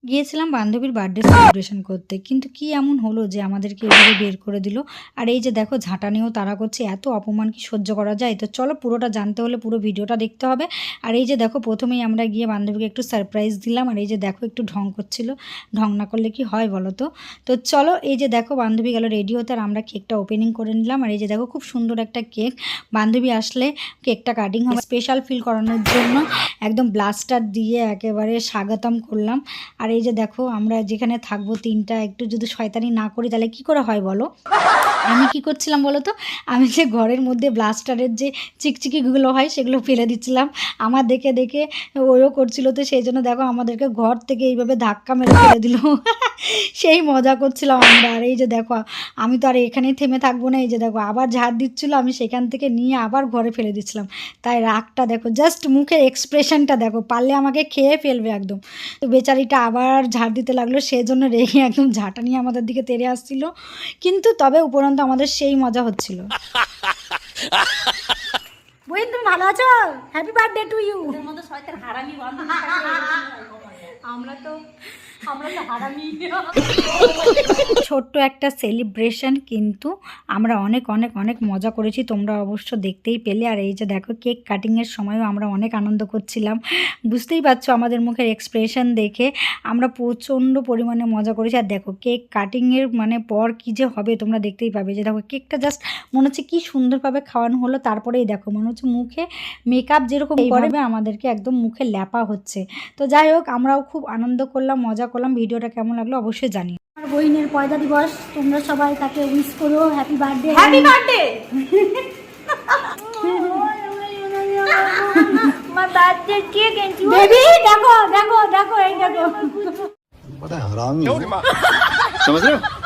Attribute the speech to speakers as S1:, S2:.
S1: গিয়েছিলাম বান্ধবীর birthday celebration করতে, কিন্তু কি এমন হলো যে আমাদেরকে এভাবে বের করে দিল। আর এই যে দেখো ঝাঁটা নিয়েও তাড়া করছে, এত অপমান কি সহ্য করা যায়? তো চলো পুরোটা জানতে হলে পুরো ভিডিওটা দেখতে হবে। আর এই যে দেখো প্রথমেই আমরা গিয়ে বান্ধবীকে একটু সারপ্রাইজ দিলাম। আর এই যে দেখো একটু ঢং করছিল, ঢং না করলে কি হয় বলো তো। তো চলো এই যে দেখো বান্ধবী গেল রেডি হতে, আর আমরা কেকটা ওপেনিং করে নিলাম। আর এই যে দেখো খুব সুন্দর একটা কেক, বান্ধবী আসলে কেকটা কাটিং হবে স্পেশাল ফিল করানোর জন্য একদম ব্লাস্টার দিয়ে একেবারে স্বাগতম করলাম। আর এই যে দেখো আমরা যেখানে থাকবো তিনটা, একটু যদি শয়তানি না করি তাহলে কি করে হয় বলো। আমি কি করছিলাম বলো তো, আমি যে ঘরের মধ্যে ব্লাস্টারের যে চিকচিকিগুলো হয় সেগুলো ফেলে দিচ্ছিলাম। আমার দেখে দেখে ওও করছিল, তো সেই জন্য দেখো আমাদেরকে ঘর থেকে এইভাবে ধাক্কা মেরে ফেলে দিল। সেই মজা করছিলাম আমরা। আর এই যে দেখো আমি তো আর এখানেই থেমে থাকবো না, এই যে দেখো আবার ঝাড় দিচ্ছিলো, আমি সেখান থেকে নিয়ে আবার ঘরে ফেলে দিচ্ছিলাম। তাই রাগটা দেখো, জাস্ট মুখের এক্সপ্রেশনটা দেখো, পারলে আমাকে খেয়ে ফেলবে একদম। তো বেচারিটা আবার ঝাড় দিতে লাগলো, সেই জন্য রেগে একদম ঝাঁটা নিয়ে আমাদের দিকে তেড়ে আসছিল। কিন্তু তবে উপরন্ত আমাদের সেই মজা হচ্ছিল। বইন তুমি ভালো আছো? Happy birthday to you. আমরা তো হারামি। ছোট্ট একটা সেলিব্রেশন, কিন্তু আমরা অনেক অনেক অনেক মজা করেছি, তোমরা অবশ্য দেখতেই পেলে। আর এই যে দেখো কেক কাটিংয়ের সময়ও আমরা অনেক আনন্দ করছিলাম, বুঝতেই পারছো আমাদের মুখের এক্সপ্রেশন দেখে। আমরা প্রচণ্ড পরিমাণে মজা করেছি। আর দেখো কেক কাটিংয়ের মানে পর কী যে হবে তোমরা দেখতেই পাবে। যে দেখো কেকটা জাস্ট মনে হচ্ছে কী সুন্দরভাবে খাওয়ানো হলো, তারপরেই দেখো মনে হচ্ছে মুখে মেকআপ যেরকম করবে আমাদেরকে একদম মুখে ল্যাপা হচ্ছে। তো যাই হোক আমরাও খুব আনন্দ করলাম, মজা করলাম। ভিডিওটা কেমন লাগলো অবশ্যই জানিও। আমার বইনের পয়লা দিবস, তোমরা সবাই তাকে উইশ করো, হ্যাপি বার্থডে। Happy birthday. আমার বার্থডে কেক এন্ড বেবি দেখো দেখো দেখো এই দেখো।
S2: बड़ा हरामी है समझ रहे हो।